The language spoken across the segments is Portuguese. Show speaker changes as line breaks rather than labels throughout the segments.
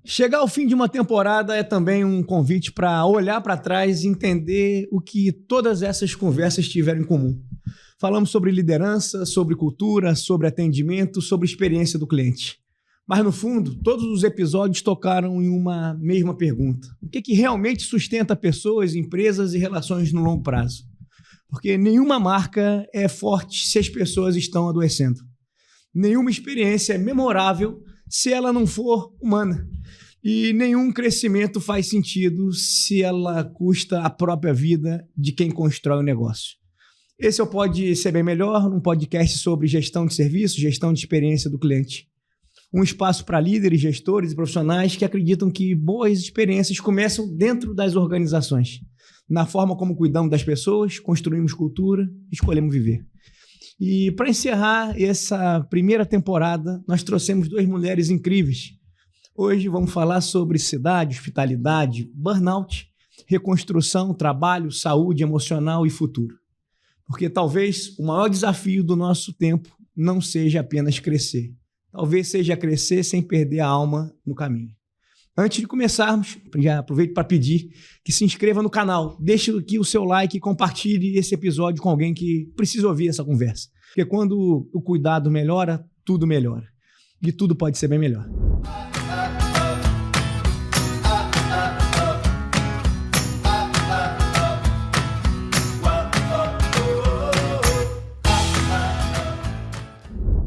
Chegar ao fim de uma temporada é também um convite para olhar para trás e entender o que todas essas conversas tiveram em comum. Falamos sobre liderança, sobre cultura, sobre atendimento, sobre experiência do cliente. Mas, no fundo, todos os episódios tocaram em uma mesma pergunta. O que realmente sustenta pessoas, empresas e relações no longo prazo? Porque nenhuma marca é forte se as pessoas estão adoecendo. Nenhuma experiência é memorável se ela não for humana. E nenhum crescimento faz sentido se ela custa a própria vida de quem constrói o negócio. Esse é o Pode Ser Bem Melhor, um podcast sobre gestão de serviço, gestão de experiência do cliente. Um espaço para líderes, gestores e profissionais que acreditam que boas experiências começam dentro das organizações, na forma como cuidamos das pessoas, construímos cultura, escolhemos viver. E para encerrar essa primeira temporada, nós trouxemos duas mulheres incríveis. Hoje vamos falar sobre cidade, hospitalidade, burnout, reconstrução, trabalho, saúde emocional e futuro. Porque talvez o maior desafio do nosso tempo não seja apenas crescer. Talvez seja crescer sem perder a alma no caminho. Antes de começarmos, já aproveito para pedir que se inscreva no canal, deixe aqui o seu like e compartilhe esse episódio com alguém que precisa ouvir essa conversa. Porque quando o cuidado melhora, tudo melhora. E tudo pode ser bem melhor.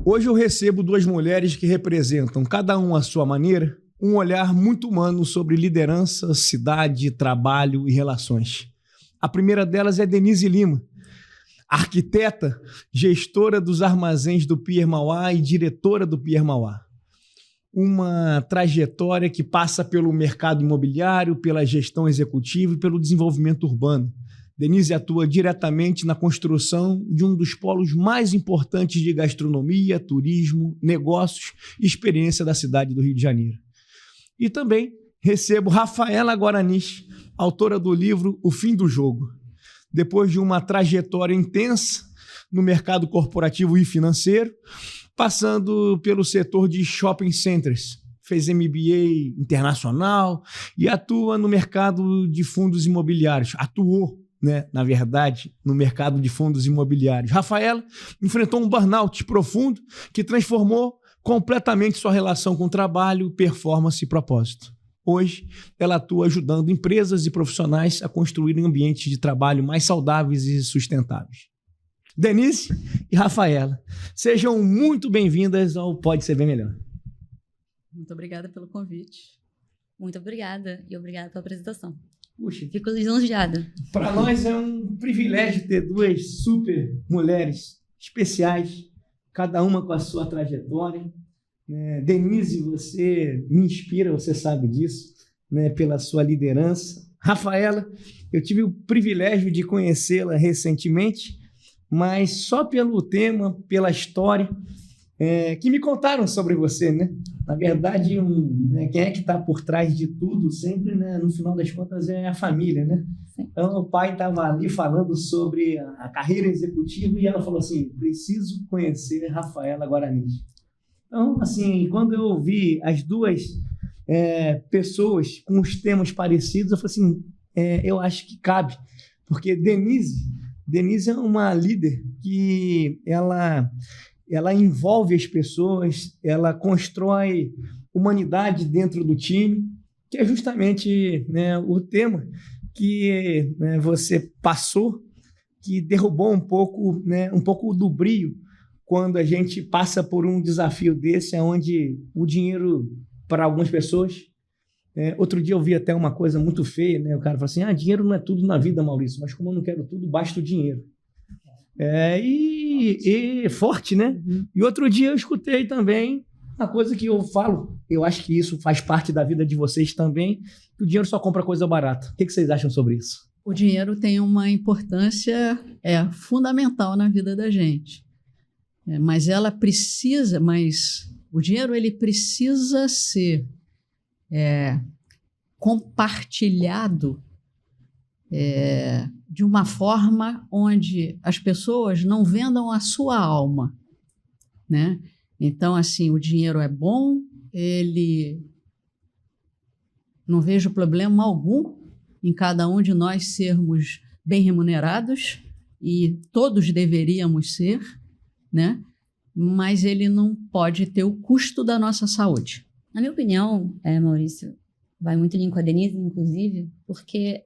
Hoje eu recebo duas mulheres que representam, cada uma à sua maneira, um olhar muito humano sobre liderança, cidade, trabalho e relações. A primeira delas é Denise Lima, arquiteta, gestora dos armazéns do Pier Mauá e diretora do Pier Mauá. Uma trajetória que passa pelo mercado imobiliário, pela gestão executiva e pelo desenvolvimento urbano. Denise atua diretamente na construção de um dos polos mais importantes de gastronomia, turismo, negócios e experiência da cidade do Rio de Janeiro. E também recebo Rafaela Guaranis, autora do livro O Fim do Jogo. Depois de uma trajetória intensa no mercado corporativo e financeiro, passando pelo setor de shopping centers, fez MBA internacional e atua no mercado de fundos imobiliários. Atuou, na verdade, no mercado de fundos imobiliários. Rafaela enfrentou um burnout profundo que transformou completamente sua relação com trabalho, performance e propósito. Hoje, ela atua ajudando empresas e profissionais a construírem ambientes de trabalho mais saudáveis e sustentáveis. Denise e Rafaela, sejam muito bem-vindas ao Pode Ser Bem Melhor.
Muito obrigada pelo convite.
Muito obrigada e obrigada pela apresentação.
Puxa,
fico lisonjeada.
Para nós é um privilégio ter duas super mulheres especiais, cada uma com a sua trajetória. Denise, você me inspira, você sabe disso, pela sua liderança. Rafaela, eu tive o privilégio de conhecê-la recentemente, mas só pelo tema, pela história, que me contaram sobre você, Na verdade, quem é que está por trás de tudo sempre, no final das contas, é a família, Então, o pai estava ali falando sobre a carreira executiva e ela falou assim, preciso conhecer Rafaela Guaranis. Então, assim, quando eu ouvi as duas pessoas com os temas parecidos, eu falei assim, eu acho que cabe, porque Denise é uma líder que ela envolve as pessoas, ela constrói humanidade dentro do time, que é justamente o tema que você passou, que derrubou um pouco do brio quando a gente passa por um desafio desse, onde o dinheiro, para algumas pessoas... outro dia eu vi até uma coisa muito feia, o cara falou assim, dinheiro não é tudo na vida, Maurício, mas como eu não quero tudo, basta o dinheiro. E forte, E outro dia eu escutei também uma coisa que eu falo, eu acho que isso faz parte da vida de vocês também, que o dinheiro só compra coisa barata. O que vocês acham sobre isso?
O dinheiro tem uma importância fundamental na vida da gente. Mas o dinheiro ele precisa ser compartilhado de uma forma onde as pessoas não vendam a sua alma, Então, assim, o dinheiro é bom, ele Não vejo problema algum em cada um de nós sermos bem remunerados, e todos deveríamos ser, né? Mas ele não pode ter o custo da nossa saúde.
Na minha opinião, Maurício, vai muito em linha com a Denise, inclusive, porque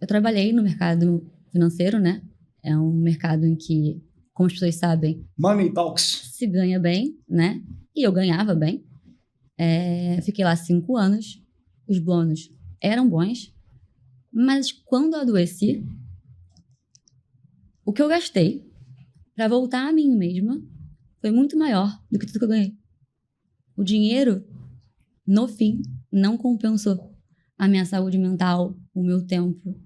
eu trabalhei no mercado financeiro, né? É um mercado em que, como as pessoas sabem,
Money Talks.
se ganha bem, né? E eu ganhava bem. Fiquei lá 5 anos. Os bônus eram bons. Mas quando eu adoeci, o que eu gastei para voltar a mim mesma foi muito maior do que tudo que eu ganhei. O dinheiro, no fim, não compensou a minha saúde mental, o meu tempo,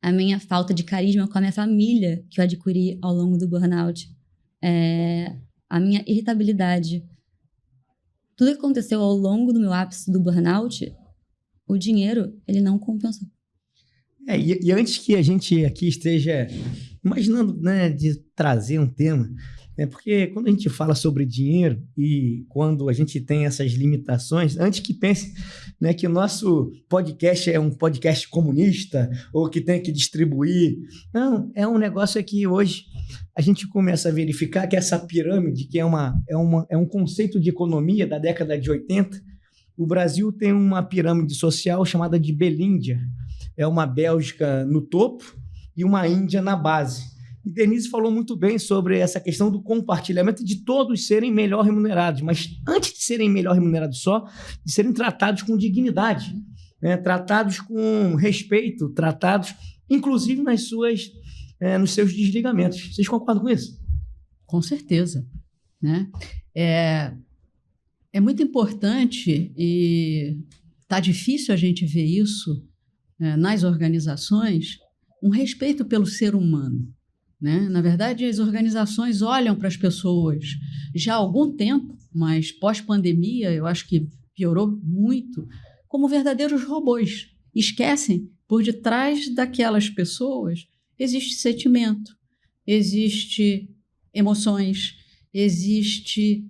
a minha falta de carisma com a minha família que eu adquiri ao longo do burnout, a minha irritabilidade. Tudo que aconteceu ao longo do meu ápice do burnout, o dinheiro, ele não compensou.
E antes que a gente aqui esteja imaginando, né, de trazer um tema, né, porque quando a gente fala sobre dinheiro e quando a gente tem essas limitações, antes que pense, né, que o nosso podcast é um podcast comunista ou que tem que distribuir. Não, é um negócio que hoje a gente começa a verificar que essa pirâmide, que é um conceito de economia da década de 80, o Brasil tem uma pirâmide social chamada de Belíndia. É uma Bélgica no topo e uma Índia na base. E Denise falou muito bem sobre essa questão do compartilhamento, de todos serem melhor remunerados, mas antes de serem melhor remunerados só, de serem tratados com dignidade, né? Tratados com respeito, tratados inclusive nos seus desligamentos. Vocês concordam com isso?
Com certeza, né? É muito importante, e está difícil a gente ver isso nas organizações, um respeito pelo ser humano, né? Na verdade, as organizações olham para as pessoas já há algum tempo, mas pós-pandemia eu acho que piorou muito, como verdadeiros robôs. Esquecem, por detrás daquelas pessoas existe sentimento, existe emoções, existe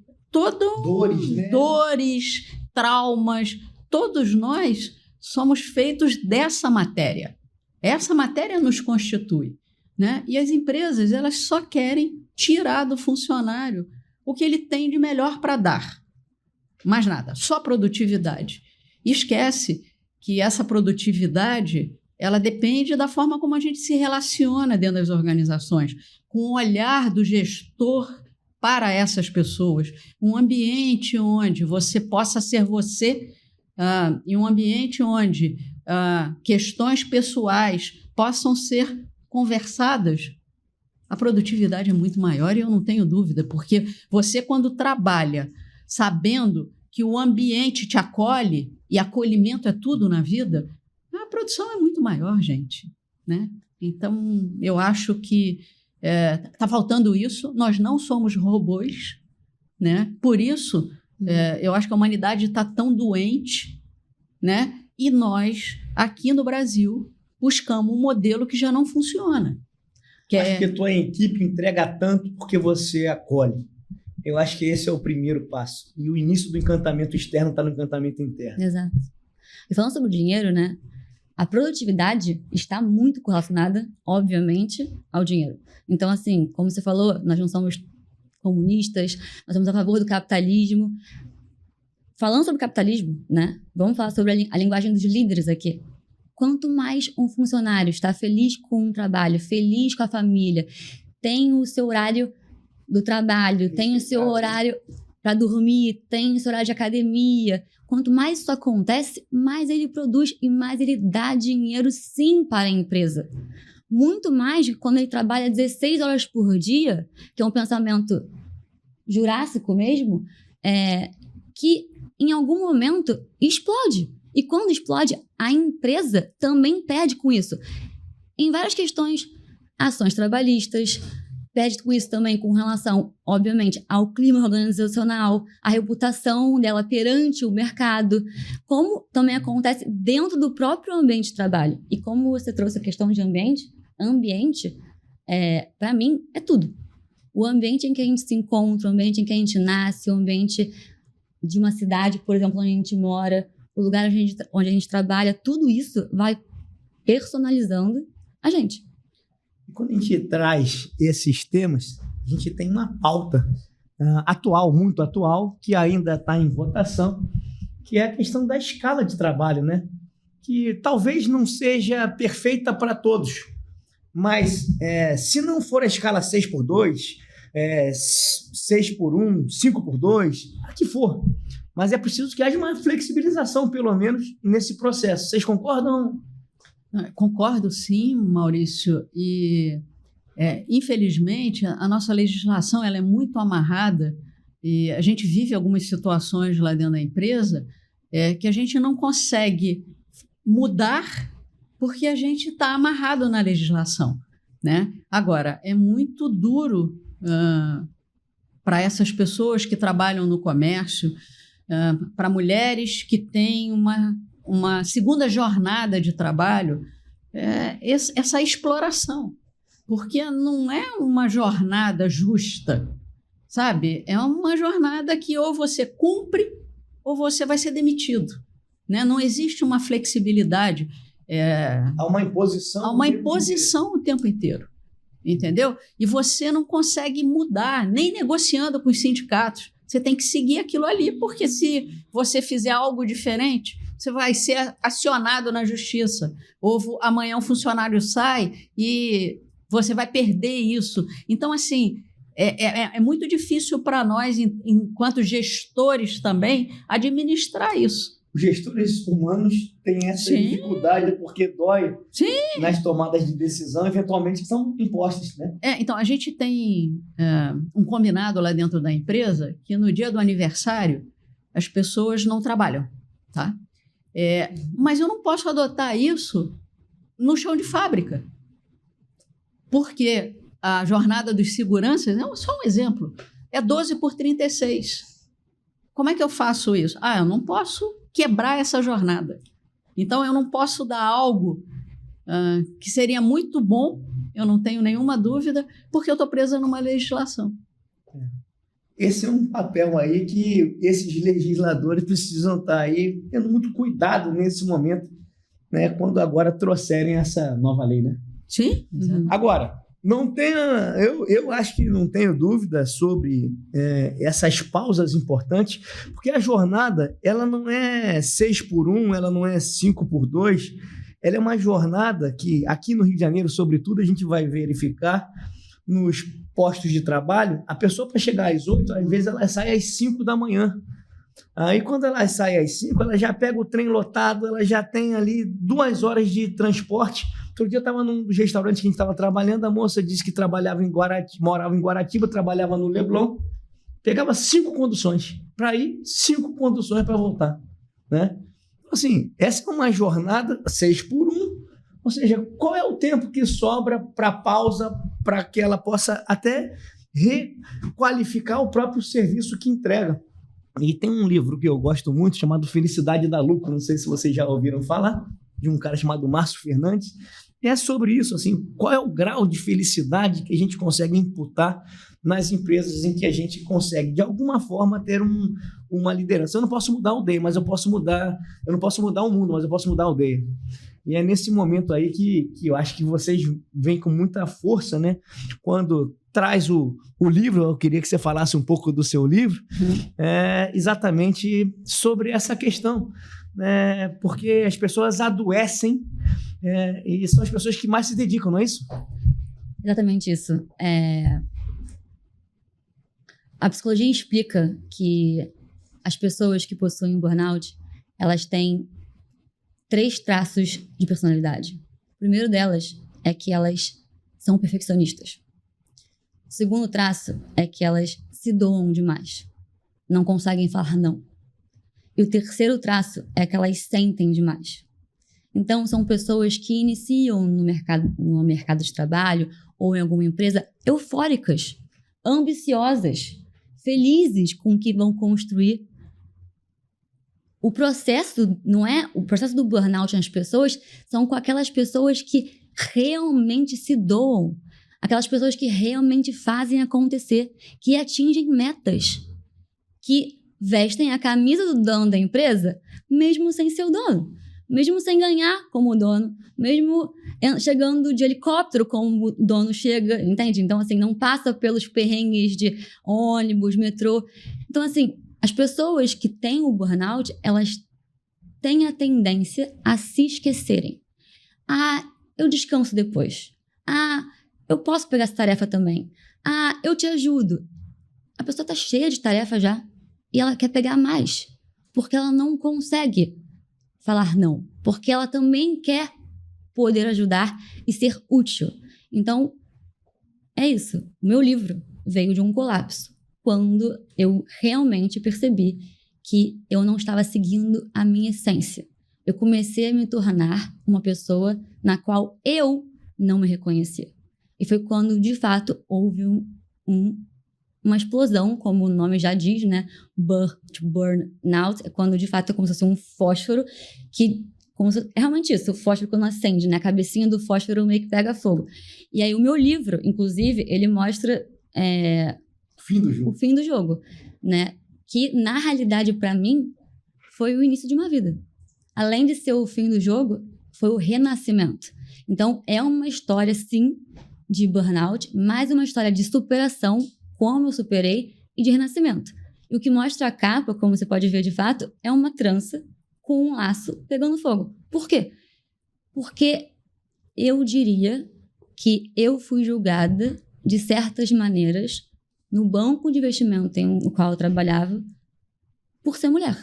dores, traumas. Todos nós somos feitos dessa matéria. Essa matéria nos constitui, né? E as empresas, elas só querem tirar do funcionário o que ele tem de melhor para dar. Mais nada, só produtividade. E esquece que essa produtividade, ela depende da forma como a gente se relaciona dentro das organizações, com o olhar do gestor para essas pessoas, um ambiente onde você possa ser você, e um ambiente onde questões pessoais possam ser conversadas, a produtividade é muito maior, e eu não tenho dúvida, porque você, quando trabalha sabendo que o ambiente te acolhe, e acolhimento é tudo na vida, a produção é muito maior, gente, né? Então, eu acho que está faltando isso. Nós não somos robôs, né? Por isso, eu acho que a humanidade está tão doente, né? E nós, aqui no Brasil, buscamos um modelo que já não funciona.
Acho que a tua equipe entrega tanto porque você acolhe. Eu acho que esse é o primeiro passo. E o início do encantamento externo está no encantamento interno.
Exato. E falando sobre o dinheiro, né? A produtividade está muito correlacionada, obviamente, ao dinheiro. Então, assim, como você falou, nós não somos comunistas, nós somos a favor do capitalismo. Falando sobre capitalismo, né? Vamos falar sobre a linguagem dos líderes aqui. Quanto mais um funcionário está feliz com o trabalho, feliz com a família, tem o seu horário do trabalho, tem o seu horário para dormir, tem o seu horário de academia. Quanto mais isso acontece, mais ele produz e mais ele dá dinheiro, sim, para a empresa. Muito mais do que quando ele trabalha 16 horas por dia, que é um pensamento jurássico mesmo, que em algum momento explode. E quando explode, a empresa também perde com isso. Em várias questões, ações trabalhistas, perde com isso também com relação, obviamente, ao clima organizacional, à reputação dela perante o mercado, como também acontece dentro do próprio ambiente de trabalho. E como você trouxe a questão de ambiente, para mim, é tudo. O ambiente em que a gente se encontra, o ambiente em que a gente nasce, o ambiente de uma cidade, por exemplo, onde a gente mora, o lugar onde a gente trabalha, tudo isso vai personalizando a gente.
E quando a gente traz esses temas, a gente tem uma pauta atual, muito atual, que ainda está em votação, que é a questão da escala de trabalho, né? Que talvez não seja perfeita para todos, mas se não for a escala 6x2, 6x1, 5x2, a que for. Mas é preciso que haja uma flexibilização, pelo menos, nesse processo. Vocês concordam?
Concordo, sim, Maurício. E, infelizmente, a nossa legislação ela é muito amarrada e a gente vive algumas situações lá dentro da empresa que a gente não consegue mudar porque a gente está amarrado na legislação, né? Agora, é muito duro para essas pessoas que trabalham no comércio, para mulheres que têm uma segunda jornada de trabalho, essa exploração, porque não é uma jornada justa, sabe? É uma jornada que ou você cumpre ou você vai ser demitido, né? Não existe uma flexibilidade.
Há uma imposição.
Há uma imposição o tempo inteiro, entendeu? E você não consegue mudar, nem negociando com os sindicatos. Você tem que seguir aquilo ali, porque se você fizer algo diferente, você vai ser acionado na justiça. Ou amanhã um funcionário sai e você vai perder isso. Então, assim, é muito difícil para nós, enquanto gestores também, administrar isso.
Os gestores humanos têm essa dificuldade porque dói nas tomadas de decisão, eventualmente, que são impostas, né?
Então, a gente tem um combinado lá dentro da empresa que no dia do aniversário as pessoas não trabalham, tá? Mas eu não posso adotar isso no chão de fábrica, porque a jornada dos seguranças, só um exemplo, é 12/36. Como é que eu faço isso? Eu não posso quebrar essa jornada. Então, eu não posso dar algo que seria muito bom, eu não tenho nenhuma dúvida, porque eu estou presa numa legislação.
Esse é um papel aí que esses legisladores precisam estar aí tendo muito cuidado nesse momento, né, quando agora trouxerem essa nova lei, né?
Sim. Uhum.
Agora, eu acho que não tenho dúvida sobre essas pausas importantes, porque a jornada ela não é 6x1, ela não é 5x2, ela é uma jornada que aqui no Rio de Janeiro, sobretudo, a gente vai verificar nos postos de trabalho, a pessoa para chegar às 8, às vezes ela sai às 5 da manhã. Aí quando ela sai às 5, ela já pega o trem lotado, ela já tem ali 2 horas de transporte. Outro dia eu estava num dos restaurantes que a gente estava trabalhando, a moça disse que morava em Guaratiba, trabalhava no Leblon, pegava 5 conduções para ir, 5 conduções para voltar, né? Assim, essa é uma jornada 6x1, ou seja, qual é o tempo que sobra para pausa, para que ela possa até requalificar o próprio serviço que entrega? E tem um livro que eu gosto muito, chamado Felicidade dá Lucro, não sei se vocês já ouviram falar, de um cara chamado Márcio Fernandes. É sobre isso, assim, qual é o grau de felicidade que a gente consegue imputar nas empresas em que a gente consegue, de alguma forma, ter uma liderança. Eu não posso mudar a aldeia, mas eu não posso mudar o mundo, mas eu posso mudar a aldeia. E é nesse momento aí que eu acho que vocês vêm com muita força, né? Quando traz o livro, eu queria que você falasse um pouco do seu livro, exatamente sobre essa questão, né? Porque as pessoas adoecem e são as pessoas que mais se dedicam, não é isso?
Exatamente isso. A psicologia explica que as pessoas que possuem burnout, elas têm 3 traços de personalidade. O primeiro delas é que elas são perfeccionistas. O segundo traço é que elas se doam demais. Não conseguem falar não. E o terceiro traço é que elas sentem demais. Então, são pessoas que iniciam no mercado de trabalho ou em alguma empresa eufóricas, ambiciosas, felizes com o que vão construir. O processo, não é? O processo do burnout nas pessoas são com aquelas pessoas que realmente se doam, aquelas pessoas que realmente fazem acontecer, que atingem metas, que vestem a camisa do dono da empresa, mesmo sem ser o dono, mesmo sem ganhar como o dono, mesmo chegando de helicóptero como o dono chega, entende? Então, assim, não passa pelos perrengues de ônibus, metrô. Então, assim, as pessoas que têm o burnout, elas têm a tendência a se esquecerem. Ah, eu descanso depois. Ah, eu posso pegar essa tarefa também. Ah, eu te ajudo. A pessoa está cheia de tarefa já e ela quer pegar mais, porque ela não consegue falar não, porque ela também quer poder ajudar e ser útil. Então, é isso. O meu livro veio de um colapso, quando eu realmente percebi que eu não estava seguindo a minha essência. Eu comecei a me tornar uma pessoa na qual eu não me reconhecia. E foi quando, de fato, houve uma explosão, como o nome já diz, né? Burnout, é quando, de fato, é como se fosse um fósforo que... é realmente isso, o fósforo quando acende, né? A cabecinha do fósforo meio que pega fogo. E aí o meu livro, inclusive, ele mostra
O
fim do jogo, né? Que, na realidade, para mim, foi o início de uma vida. Além de ser o fim do jogo, foi o renascimento. Então, é uma história, sim, de burnout, mas uma história de superação, como eu superei, e de renascimento. E o que mostra a capa, como você pode ver de fato, é uma trança com um laço pegando fogo. Por quê? Porque eu diria que eu fui julgada de certas maneiras no banco de investimento no qual eu trabalhava por ser mulher.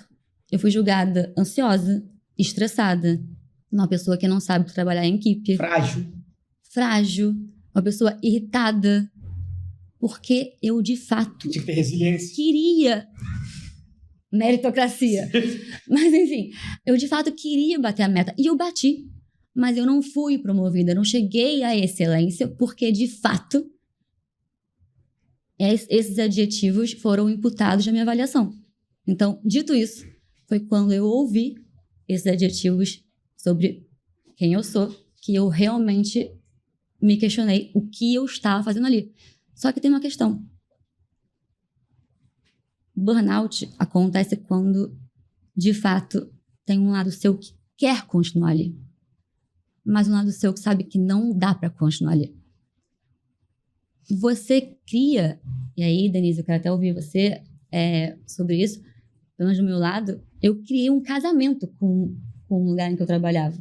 Eu fui julgada ansiosa, estressada, uma pessoa que não sabe trabalhar em equipe. Frágil, uma pessoa irritada, porque eu, de fato,
tinha que ter resiliência.
Queria meritocracia. Mas, enfim, eu, de fato, queria bater a meta. E eu bati. Mas eu não fui promovida, eu não cheguei à excelência, porque, de fato, esses adjetivos foram imputados na minha avaliação. Então, dito isso, foi quando eu ouvi esses adjetivos sobre quem eu sou, que eu realmente me questionei o que eu estava fazendo ali. Só que tem uma questão. Burnout acontece quando, de fato, tem um lado seu que quer continuar ali, mas um lado seu que sabe que não dá para continuar ali. Você cria, e aí, Denise, eu quero até ouvir você sobre isso, pelo menos do meu lado, eu criei um casamento com o lugar em que eu trabalhava.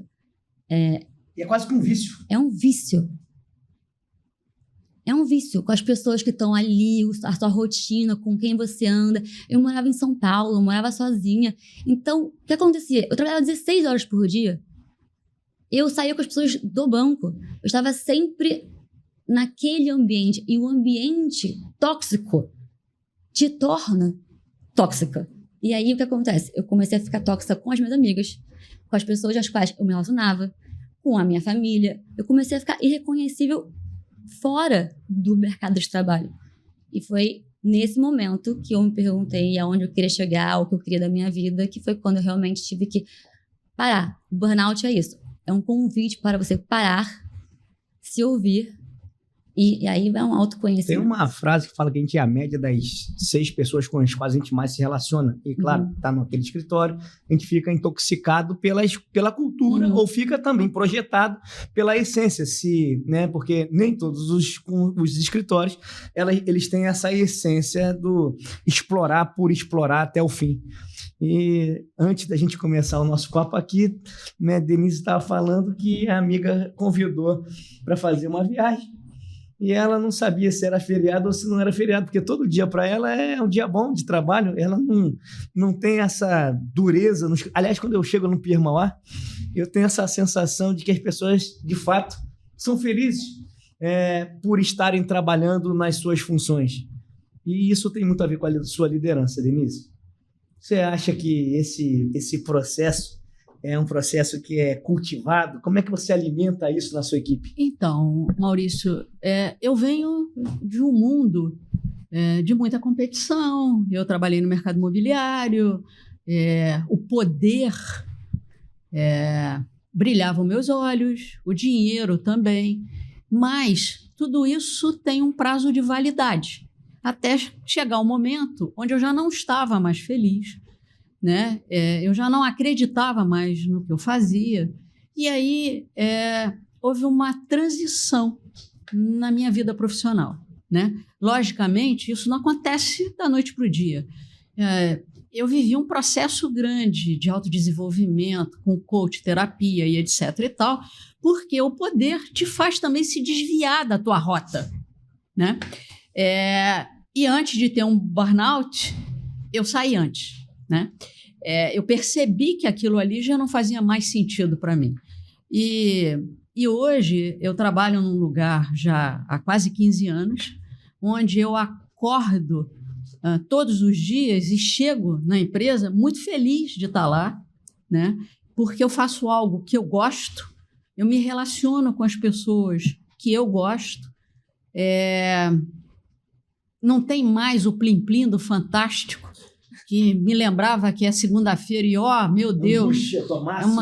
E é quase que um vício.
É um vício. É um vício com as pessoas que estão ali, a sua rotina, com quem você anda. Eu morava em São Paulo, eu morava sozinha. Então, o que acontecia? Eu trabalhava 16 horas por dia. Eu saía com as pessoas do banco. Eu estava sempre naquele ambiente. E o ambiente tóxico te torna tóxica. E aí, o que acontece? Eu comecei a ficar tóxica com as minhas amigas, com as pessoas às quais eu me relacionava, com a minha família. Eu comecei a ficar irreconhecível fora do mercado de trabalho. E foi nesse momento que eu me perguntei aonde eu queria chegar, o que eu queria da minha vida, que foi quando eu realmente tive que parar. O burnout é isso. É um convite para você parar, se ouvir, e aí vai um autoconhecimento.
Tem uma frase que fala que a gente é a média das 6 pessoas com as quais a gente mais se relaciona. E, claro, tá naquele escritório, a gente fica intoxicado pela cultura ou fica também projetado pela essência, né? Porque nem todos os escritórios eles têm essa essência do explorar por explorar até o fim. E antes da gente começar o nosso papo aqui, né, Denise estava falando que a amiga convidou para fazer uma viagem. E ela não sabia se era feriado ou se não era feriado, porque todo dia para ela é um dia bom de trabalho. Ela não tem essa dureza. Aliás, quando eu chego no Pier Mauá, eu tenho essa sensação de que as pessoas, de fato, são felizes por estarem trabalhando nas suas funções. E isso tem muito a ver com a sua liderança, Denise. Você acha que esse processo é um processo que é cultivado? Como é que você alimenta isso na sua equipe?
Então, Maurício, eu venho de um mundo de muita competição. Eu trabalhei no mercado imobiliário, o poder brilhava aos meus olhos, o dinheiro também, mas tudo isso tem um prazo de validade. Até chegar o momento onde eu já não estava mais feliz, né? Eu já não acreditava mais no que eu fazia. E aí houve uma transição na minha vida profissional, né? Logicamente, isso não acontece da noite para o dia. Eu vivi um processo grande de autodesenvolvimento, com coach, terapia e etc. e tal, porque o poder te faz também se desviar da tua rota, né? E antes de ter um burnout, eu saí antes, né? Eu percebi que aquilo ali já não fazia mais sentido para mim. E hoje eu trabalho num lugar já há quase 15 anos, onde eu acordo todos os dias e chego na empresa muito feliz de estar lá, né? Porque eu faço algo que eu gosto, eu me relaciono com as pessoas que eu gosto, não tem mais o plim-plim do Fantástico, que me lembrava que é segunda-feira e, meu Deus,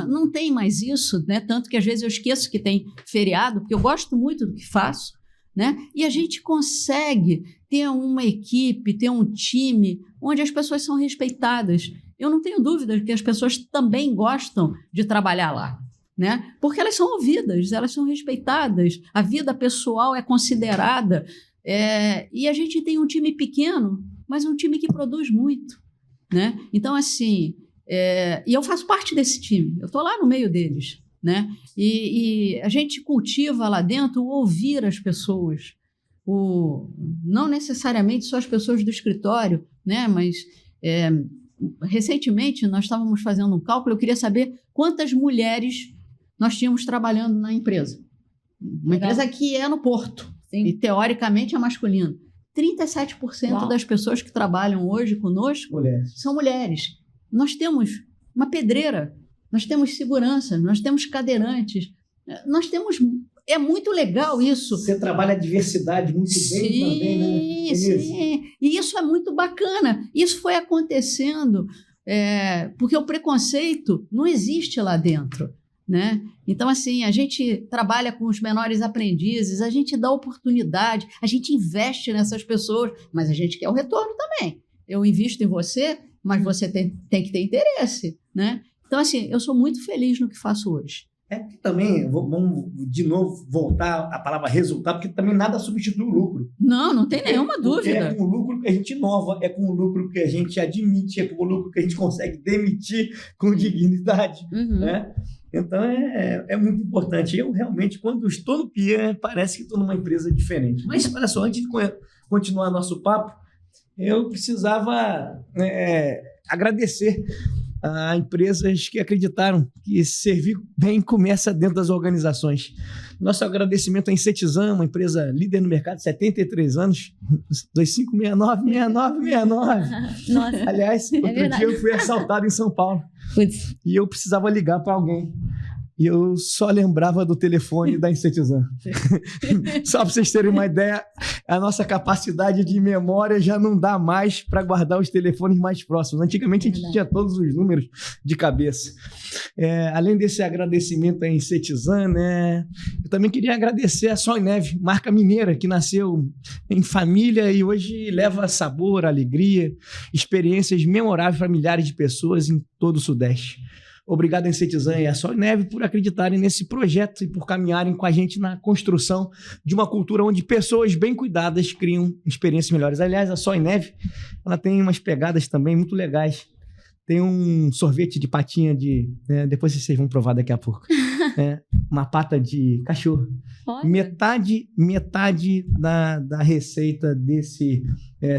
não tem mais isso, né? Tanto que às vezes eu esqueço que tem feriado, porque eu gosto muito do que faço, né? E a gente consegue ter uma equipe, ter um time onde as pessoas são respeitadas. Eu não tenho dúvida que as pessoas também gostam de trabalhar lá, né? Porque elas são ouvidas, elas são respeitadas, a vida pessoal é considerada, e a gente tem um time pequeno, mas um time que produz muito, né? Então, assim, e eu faço parte desse time, eu estou lá no meio deles, né? E a gente cultiva lá dentro o ouvir as pessoas, não necessariamente só as pessoas do escritório, né? Mas recentemente nós estávamos fazendo um cálculo, eu queria saber quantas mulheres nós tínhamos trabalhando na empresa. Uma empresa que é no Porto, sim, e teoricamente é masculina. 37% Uau. Das pessoas que trabalham hoje conosco são mulheres. Nós temos uma pedreira, nós temos segurança, nós temos cadeirantes, nós temos... É muito legal isso.
Você trabalha a diversidade muito bem também, né?
Sim, e isso é muito bacana. Isso foi acontecendo porque o preconceito não existe lá dentro, né? Então, assim, a gente trabalha com os menores aprendizes, a gente dá oportunidade, a gente investe nessas pessoas, mas a gente quer o retorno também. Eu invisto em você, mas você tem que ter interesse, né? Então, assim, eu sou muito feliz no que faço hoje.
Também, vamos de novo voltar à palavra resultado, porque também nada substitui o lucro.
Não tem nenhuma dúvida.
É com o lucro que a gente inova, é com o lucro que a gente admite, é com o lucro que a gente consegue demitir com dignidade, né? Então, é muito importante. Eu realmente, quando estou no PIA, parece que estou numa empresa diferente. Mas, olha só, antes de continuar nosso papo, eu precisava agradecer a empresas que acreditaram que servir bem começa dentro das organizações. Nosso agradecimento à Insetizan, uma empresa líder no mercado, 73 anos, 2569-6969.
Nossa,
aliás, outro dia eu fui assaltado em São Paulo.
Putz.
E eu precisava ligar para alguém. E eu só lembrava do telefone da Insetizan. Só para vocês terem uma ideia, a nossa capacidade de memória já não dá mais para guardar os telefones mais próximos. Antigamente a gente tinha todos os números de cabeça. Além desse agradecimento à Insetizan, né, eu também queria agradecer a Sol e Neve, marca mineira que nasceu em família e hoje leva sabor, alegria, experiências memoráveis para milhares de pessoas em todo o Sudeste. Obrigado a Insetizan e a Sol e Neve por acreditarem nesse projeto e por caminharem com a gente na construção de uma cultura onde pessoas bem cuidadas criam experiências melhores. Aliás, a Sol e Neve, ela tem umas pegadas também muito legais. Tem um sorvete de patinha depois vocês vão provar daqui a pouco. Uma pata de cachorro. Olha. Metade da receita desse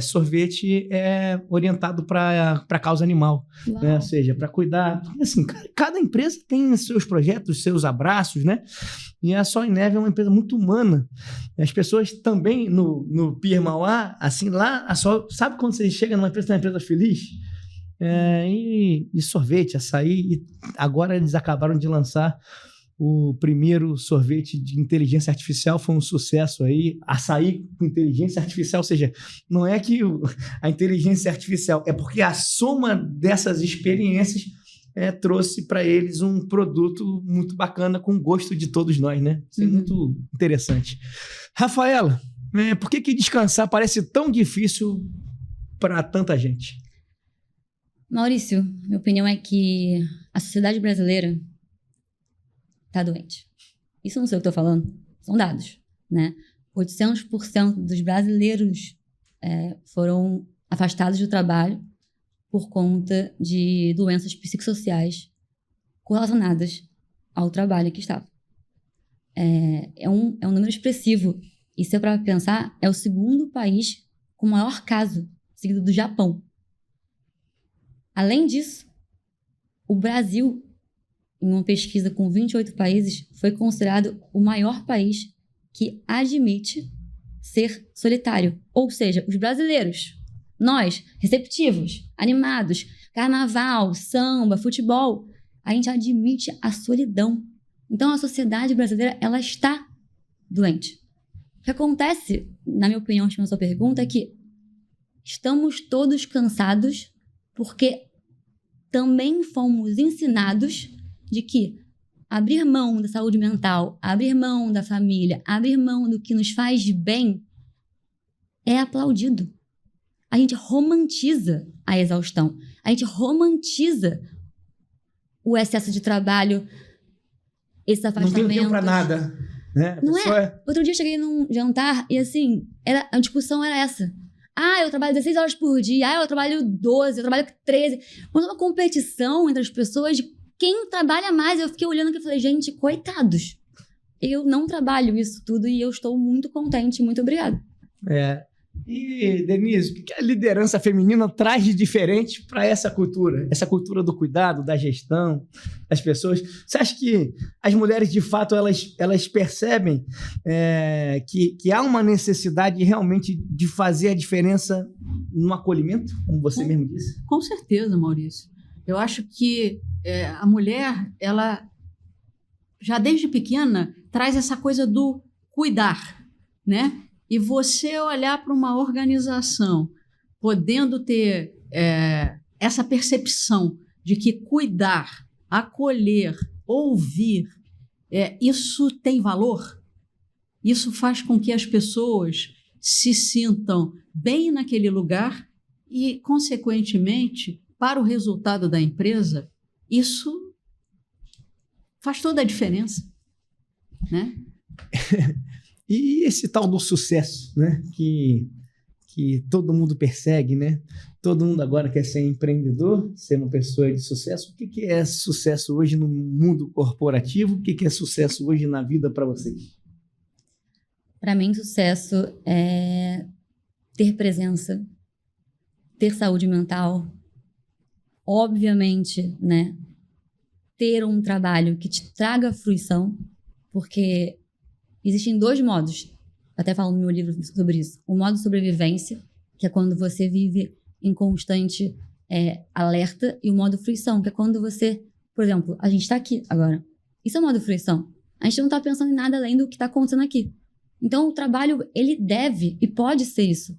sorvete é orientado para a causa animal, né? Ou seja, para cuidar. Assim, cada empresa tem seus projetos, seus abraços, né? E a Sol e Neve é uma empresa muito humana. As pessoas também no Pier Mauá, assim, lá, a Sol, sabe quando você chega numa empresa feliz? E sorvete, açaí, e agora eles acabaram de lançar o primeiro sorvete de inteligência artificial, foi um sucesso aí, açaí com inteligência artificial, ou seja, não é que a inteligência artificial, é porque a soma dessas experiências trouxe para eles um produto muito bacana, com gosto de todos nós, né? Isso é muito interessante. Rafaela, Por que descansar parece tão difícil para tanta gente?
Maurício, minha opinião é que a sociedade brasileira está doente. Isso não sei o que estou falando, são dados, né? 800% dos brasileiros foram afastados do trabalho por conta de doenças psicossociais correlacionadas ao trabalho que estava. É um número expressivo. E se é para pensar, é o segundo país com maior caso, seguido do Japão. Além disso, o Brasil, em uma pesquisa com 28 países, foi considerado o maior país que admite ser solitário. Ou seja, os brasileiros, nós, receptivos, animados, carnaval, samba, futebol, a gente admite a solidão. Então, a sociedade brasileira, ela está doente. O que acontece, na minha opinião, respondendo a sua pergunta, é que estamos todos cansados porque também fomos ensinados de que abrir mão da saúde mental, abrir mão da família, abrir mão do que nos faz bem é aplaudido. A gente romantiza a exaustão. A gente romantiza o excesso de trabalho, esse afastamento.
Não tem tempo pra nada. Né?
Não é? Outro dia eu cheguei num jantar e assim, a discussão era essa. Eu trabalho 16 horas por dia. Eu trabalho 12, eu trabalho 13. Mas uma competição entre as pessoas de quem trabalha mais. Eu fiquei olhando aqui e falei, gente, coitados. Eu não trabalho isso tudo e eu estou muito contente. Muito obrigada.
E, Denise, o que a liderança feminina traz de diferente para essa cultura? Essa cultura do cuidado, da gestão, das pessoas. Você acha que as mulheres, de fato, elas percebem que há uma necessidade realmente de fazer a diferença no acolhimento, como você mesmo disse?
Com certeza, Maurício. Eu acho que a mulher, ela já desde pequena traz essa coisa do cuidar, né? E você olhar para uma organização podendo ter essa percepção de que cuidar, acolher, ouvir, isso tem valor, isso faz com que as pessoas se sintam bem naquele lugar e, consequentemente, para o resultado da empresa, isso faz toda a diferença, né?
E esse tal do sucesso, né? Que todo mundo persegue, né? Todo mundo agora quer ser empreendedor, ser uma pessoa de sucesso. O que é sucesso hoje no mundo corporativo? O que é sucesso hoje na vida para vocês?
Para mim, sucesso é ter presença, ter saúde mental, obviamente, né? Ter um trabalho que te traga fruição, porque existem dois modos, até falo no meu livro sobre isso. O modo sobrevivência, que é quando você vive em constante alerta, e o modo fruição, que é quando você, por exemplo, a gente está aqui agora. Isso é o modo fruição. A gente não está pensando em nada além do que está acontecendo aqui. Então, o trabalho, ele deve e pode ser isso.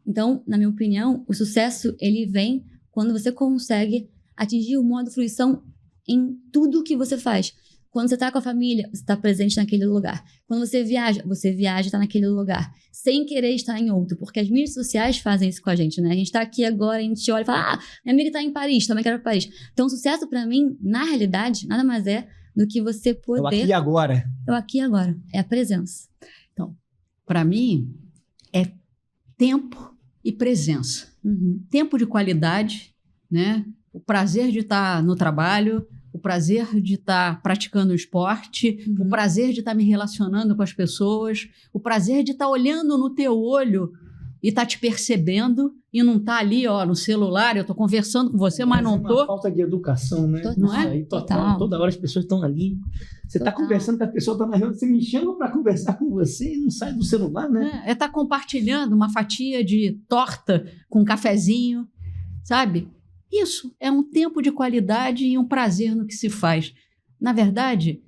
Então, na minha opinião, o sucesso, ele vem quando você consegue atingir o modo fruição em tudo que você faz. Quando você está com a família, você está presente naquele lugar. Quando você viaja e está naquele lugar. Sem querer estar em outro. Porque as mídias sociais fazem isso com a gente, né? A gente está aqui agora, a gente olha e fala, minha amiga está em Paris, também quero ir para Paris. Então, sucesso para mim, na realidade, nada mais é do que você poder...
É o aqui e agora.
É o aqui e agora. É a presença.
Então, para mim, é tempo e presença. Tempo de qualidade, né? O prazer de estar no trabalho, o prazer de estar praticando o esporte, o prazer de estar me relacionando com as pessoas, o prazer de estar olhando no teu olho e estar te percebendo e não estar ali, no celular, eu estou conversando com você, mas não estou.
Falta de educação, né?
Total.
Não é?
Aí, total. Toda hora as pessoas estão ali. Você está conversando com a pessoa, está na reunião, você me chama para conversar com você e não sai do celular, né?
É estar compartilhando uma fatia de torta com um cafezinho, sabe? Isso é um tempo de qualidade e um prazer no que se faz. Na verdade,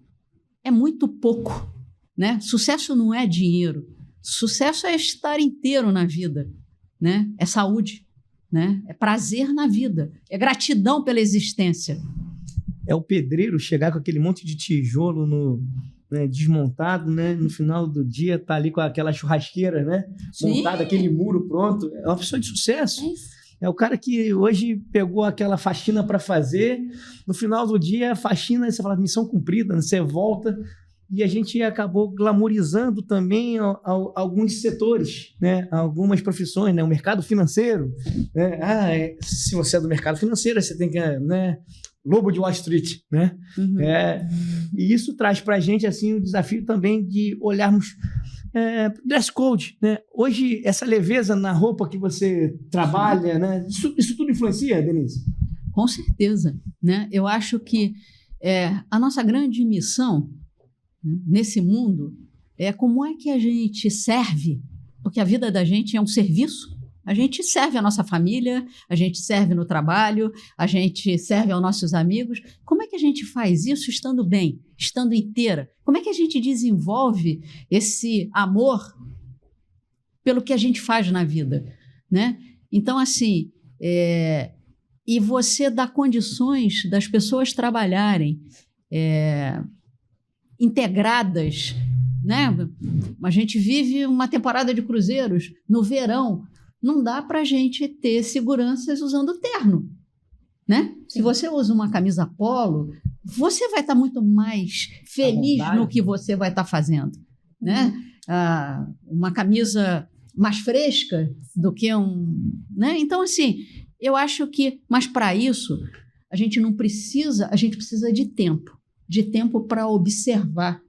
é muito pouco, né? Sucesso não é dinheiro. Sucesso é estar inteiro na vida, né? É saúde, né? É prazer na vida. É gratidão pela existência.
é o pedreiro chegar com aquele monte de tijolo desmontado, né? No final do dia tá ali com aquela churrasqueira, né?
Sim.
Montada, aquele muro pronto. É uma pessoa de sucesso.
É isso.
É o cara que hoje pegou aquela faxina para fazer, no final do dia, a faxina, você fala, missão cumprida, né? Você volta, e a gente acabou glamorizando também alguns setores, né? Algumas profissões, né? O mercado financeiro, né? Se você é do mercado financeiro, você tem que, né? Lobo de Wall Street, né?
Uhum.
E isso traz para a gente assim, o desafio também de olharmos dress code, né? Hoje, essa leveza na roupa que você trabalha, né? Isso tudo influencia, Denise?
Com certeza, né? Eu acho que a nossa grande missão, né, nesse mundo é como é que a gente serve, porque a vida da gente é um serviço. A gente serve a nossa família, a gente serve no trabalho, a gente serve aos nossos amigos. Como é que a gente faz isso estando bem, estando inteira? Como é que a gente desenvolve esse amor pelo que a gente faz na vida, né? Então, assim, e você dá condições das pessoas trabalharem integradas, né? A gente vive uma temporada de cruzeiros no verão. Não dá para a gente ter seguranças usando terno, né? Se você usa uma camisa polo, você vai estar muito mais feliz no que você vai estar fazendo, né? Uma camisa mais fresca do que né? Então, assim, eu acho que, mas para isso, a gente precisa de tempo para observar,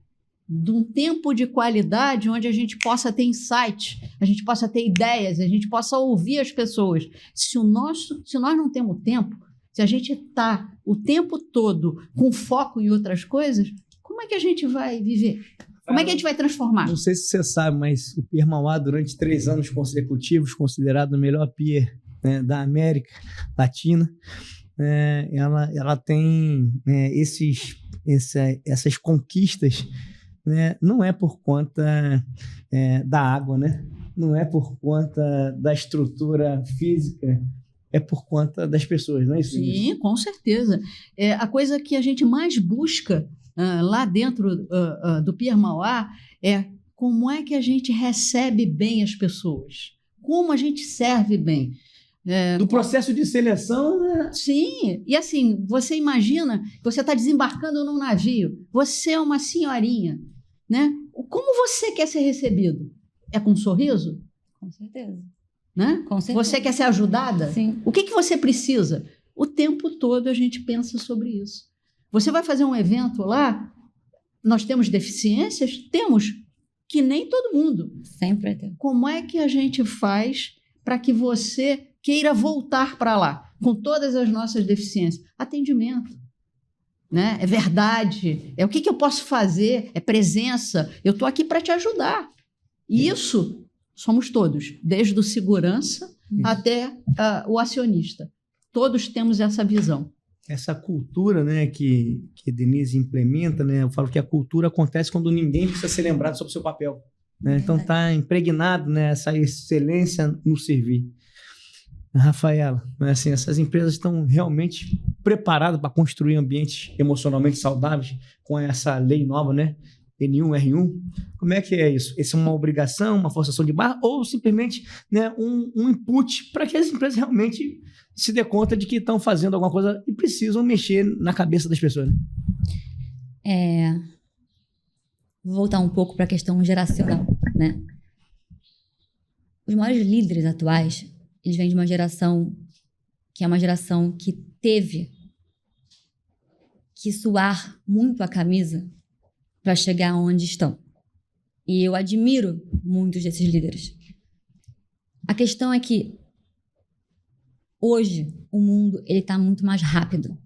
de um tempo de qualidade onde a gente possa ter insight, a gente possa ter ideias, a gente possa ouvir as pessoas. Se nós não temos tempo, se a gente está o tempo todo com foco em outras coisas, como é que a gente vai viver? Como é que a gente vai transformar?
Não sei se você sabe, mas o Pier Mauá, durante 3 anos consecutivos, considerado o melhor pier, né, da América Latina, ela tem essas conquistas, né? Não é por conta da água, né? Não é por conta da estrutura física, é por conta das pessoas, não é isso?
Sim, com certeza. A coisa que a gente mais busca lá dentro do Pier Mauá é como é que a gente recebe bem as pessoas, como a gente serve bem.
Do processo de seleção, né?
Sim, e assim, você imagina que você está desembarcando num navio, você é uma senhorinha, né? Como você quer ser recebido? É com um sorriso?
Com certeza.
Né?
Com certeza.
Você quer ser ajudada?
Sim.
O que você precisa? O tempo todo a gente pensa sobre isso. Você vai fazer um evento lá, nós temos deficiências? Temos, que nem todo mundo.
Sempre tem.
Como é que a gente faz para que você queira voltar para lá, com todas as nossas deficiências? Atendimento. Né? É verdade. O que eu posso fazer? É presença. Eu estou aqui para te ajudar. E isso somos todos, desde o segurança até o acionista. Todos temos essa visão.
Essa cultura, né, que a Denise implementa, né, eu falo que a cultura acontece quando ninguém precisa ser lembrado sobre o seu papel. Né? Então está impregnado, né, essa excelência no servir. Rafaela, assim, essas empresas estão realmente preparadas para construir ambientes emocionalmente saudáveis com essa lei nova, né? N1, R1. Como é que é isso? Isso é uma obrigação, uma forçação de barra ou simplesmente, né, um input para que as empresas realmente se dê conta de que estão fazendo alguma coisa e precisam mexer na cabeça das pessoas? Né?
Vou voltar um pouco para a questão geracional, né? Os maiores líderes atuais, eles vêm de uma geração que é uma geração que teve que suar muito a camisa para chegar onde estão. E eu admiro muitos desses líderes. A questão é que hoje o mundo está muito mais rápido.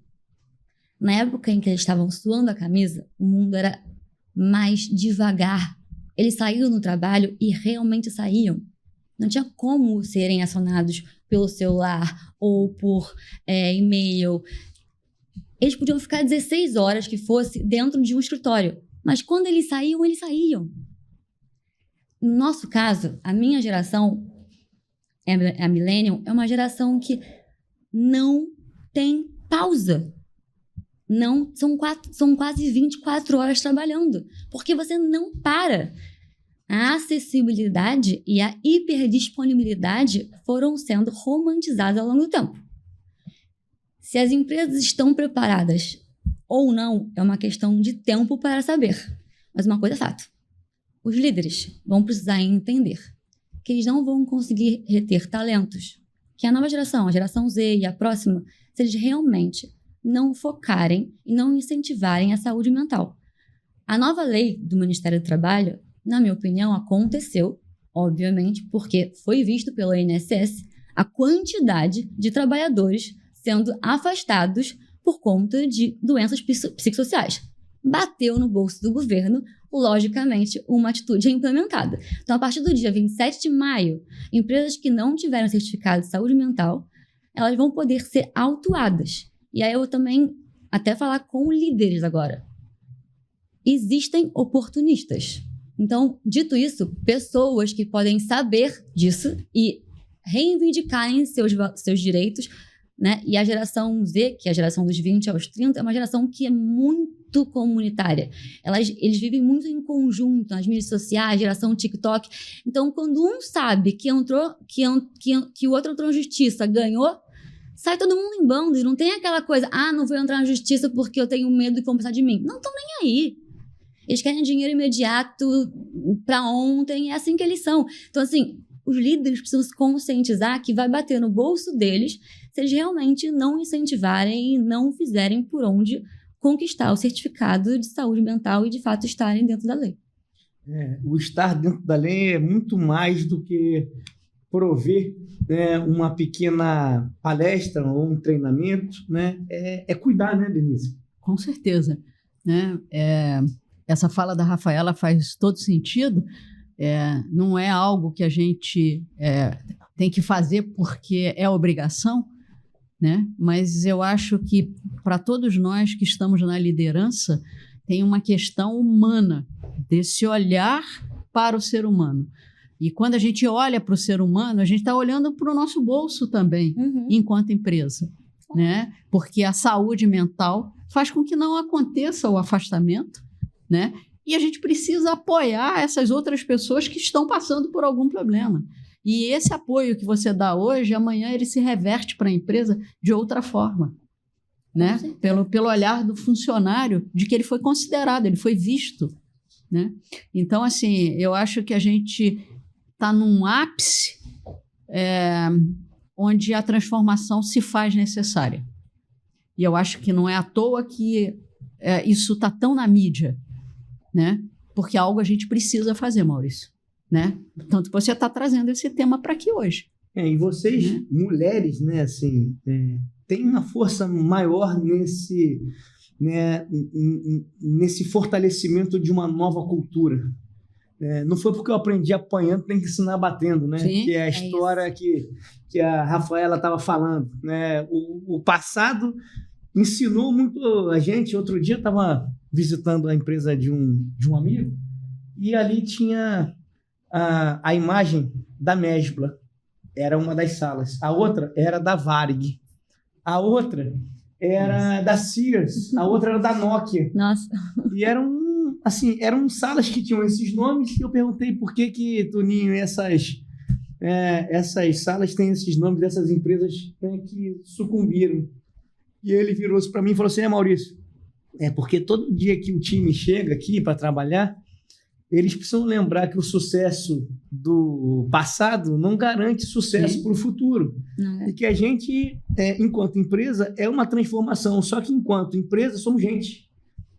Na época em que eles estavam suando a camisa, o mundo era mais devagar. Eles saíam no trabalho e realmente saíam. Não tinha como serem acionados pelo celular ou por e-mail. Eles podiam ficar 16 horas que fosse dentro de um escritório. Mas quando eles saíam, eles saíam. No nosso caso, a minha geração, a Millennium, é uma geração que não tem pausa. não são quase 24 horas trabalhando, porque você não para. A acessibilidade e a hiperdisponibilidade foram sendo romantizadas ao longo do tempo. Se as empresas estão preparadas ou não, é uma questão de tempo para saber. Mas uma coisa é fato. Os líderes vão precisar entender que eles não vão conseguir reter talentos, que a nova geração, a geração Z e a próxima, se eles realmente não focarem e não incentivarem a saúde mental. A nova lei do Ministério do Trabalho, na minha opinião, aconteceu, obviamente, porque foi visto pela INSS a quantidade de trabalhadores sendo afastados por conta de doenças psicossociais. Bateu no bolso do governo, logicamente, uma atitude é implementada. Então, a partir do dia 27 de maio, empresas que não tiveram certificado de saúde mental, elas vão poder ser autuadas. E aí eu também, até falar com líderes agora. Existem oportunistas. Então, dito isso, pessoas que podem saber disso e reivindicarem seus direitos, né? E a geração Z, que é a geração dos 20 aos 30, é uma geração que é muito comunitária. Eles vivem muito em conjunto, nas mídias sociais, geração TikTok. Então, quando um sabe que o outro entrou na justiça, ganhou, sai todo mundo em bando. E não tem aquela coisa, não vou entrar na justiça porque eu tenho medo de compensar de mim. Não estão nem aí. Eles querem dinheiro imediato para ontem, é assim que eles são. Então, assim, os líderes precisam se conscientizar que vai bater no bolso deles se eles realmente não incentivarem e não fizerem por onde conquistar o certificado de saúde mental e, de fato, estarem dentro da lei.
O estar dentro da lei é muito mais do que prover, né, uma pequena palestra ou um treinamento, né? É cuidar, né, Denise?
Com certeza. Né? Essa fala da Rafaela faz todo sentido. Não é algo que a gente tem que fazer porque é obrigação, né? Mas eu acho que para todos nós que estamos na liderança tem uma questão humana, desse olhar para o ser humano. E quando a gente olha para o ser humano, a gente está olhando para o nosso bolso também, enquanto empresa, né? Porque a saúde mental faz com que não aconteça o afastamento, né? E a gente precisa apoiar essas outras pessoas que estão passando por algum problema. E esse apoio que você dá hoje, amanhã ele se reverte para a empresa de outra forma, né? Pelo olhar do funcionário, de que ele foi considerado, ele foi visto, né? Então, assim, eu acho que a gente está num ápice onde a transformação se faz necessária. E eu acho que não é à toa que isso está tão na mídia, né? Porque algo a gente precisa fazer, Maurício, né? Tanto que você está trazendo esse tema para aqui hoje.
E vocês, né? Mulheres, né, assim, têm uma força maior nesse fortalecimento de uma nova cultura. Não foi porque eu aprendi apanhando, tem que ensinar batendo, né?
Sim,
que é a história que a Rafaela estava falando, né? O passado ensinou muito a gente. Outro dia eu estava visitando a empresa de um amigo e ali tinha a imagem da Mesbla, era uma das salas. A outra era da Varig. A outra era da Sears. A outra era da Nokia.
Nossa.
E eram salas que tinham esses nomes e eu perguntei por que Toninho, essas salas têm esses nomes dessas empresas, né, que sucumbiram. E ele virou-se para mim e falou assim: Maurício, porque todo dia que o time chega aqui para trabalhar, eles precisam lembrar que o sucesso do passado não garante sucesso para o futuro. E que a gente, enquanto empresa, é uma transformação. Só que enquanto empresa, somos gente.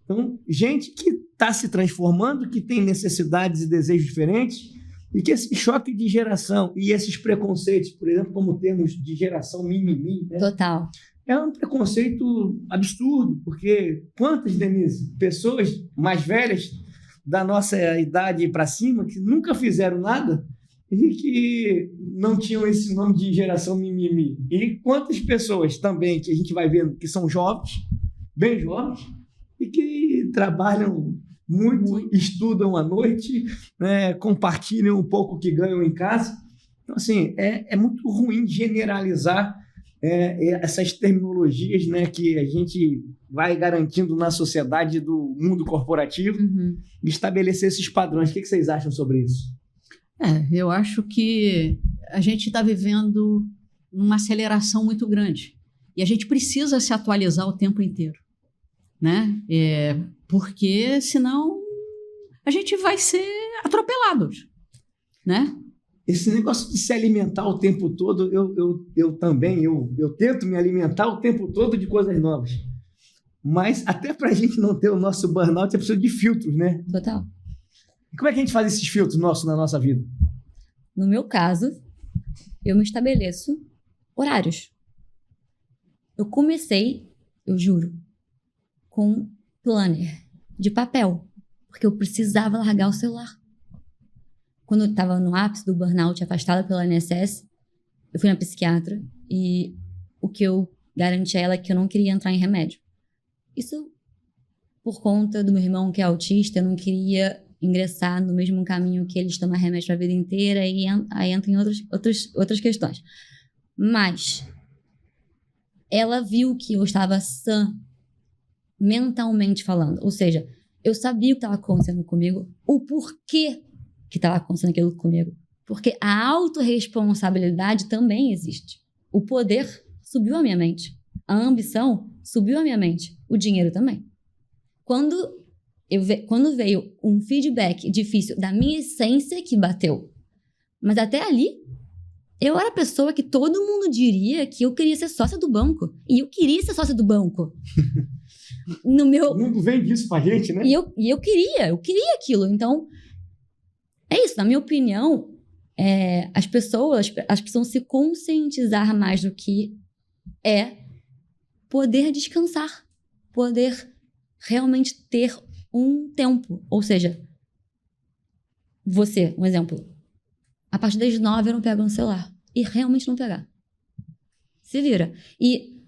Então, gente que está se transformando, que tem necessidades e desejos diferentes, e que esse choque de geração e esses preconceitos, por exemplo, como termos de geração mimimi, né?
Total.
É um preconceito absurdo, porque quantas, Denise, pessoas mais velhas da nossa idade para cima que nunca fizeram nada e que não tinham esse nome de geração mimimi. E quantas pessoas também que a gente vai vendo que são jovens, bem jovens, e que trabalham muito, estudam à noite, né, compartilham um pouco que ganham em casa. Então, assim, é muito ruim generalizar essas terminologias, né, que a gente vai garantindo na sociedade do mundo corporativo, e estabelecer esses padrões. O que vocês acham sobre isso?
Eu acho que a gente está vivendo uma aceleração muito grande. E a gente precisa se atualizar o tempo inteiro, né? Porque senão a gente vai ser atropelados, né?
Esse negócio de se alimentar o tempo todo, eu também tento me alimentar o tempo todo de coisas novas. Mas até para a gente não ter o nosso burnout, é preciso de filtros, né?
Total.
E como é que a gente faz esses filtros nossos na nossa vida?
No meu caso, eu me estabeleço horários. Eu comecei, eu juro, com planner de papel, porque eu precisava largar o celular. Quando eu estava no ápice do burnout, afastada pela INSS, eu fui na psiquiatra e o que eu garanti a ela é que eu não queria entrar em remédio. Isso por conta do meu irmão que é autista, eu não queria ingressar no mesmo caminho que eles tomam remédio para a vida inteira e aí entra em outras questões. Mas ela viu que eu estava sã mentalmente falando, ou seja, eu sabia o que estava acontecendo comigo, o porquê que estava acontecendo aquilo comigo. Porque a autorresponsabilidade também existe. O poder subiu a minha mente. A ambição subiu a minha mente. O dinheiro também. Quando veio um feedback difícil da minha essência que bateu, mas até ali, eu era a pessoa que todo mundo diria que eu queria ser sócia do banco. E eu queria ser sócia do banco.
O mundo vem disso pra gente, né?
E eu queria aquilo. Então, é isso, na minha opinião, as pessoas precisam se conscientizar mais do que é poder descansar, poder realmente ter um tempo. Ou seja, você, um exemplo, a partir das 9 eu não pego no celular. E realmente não pegar. Se vira. E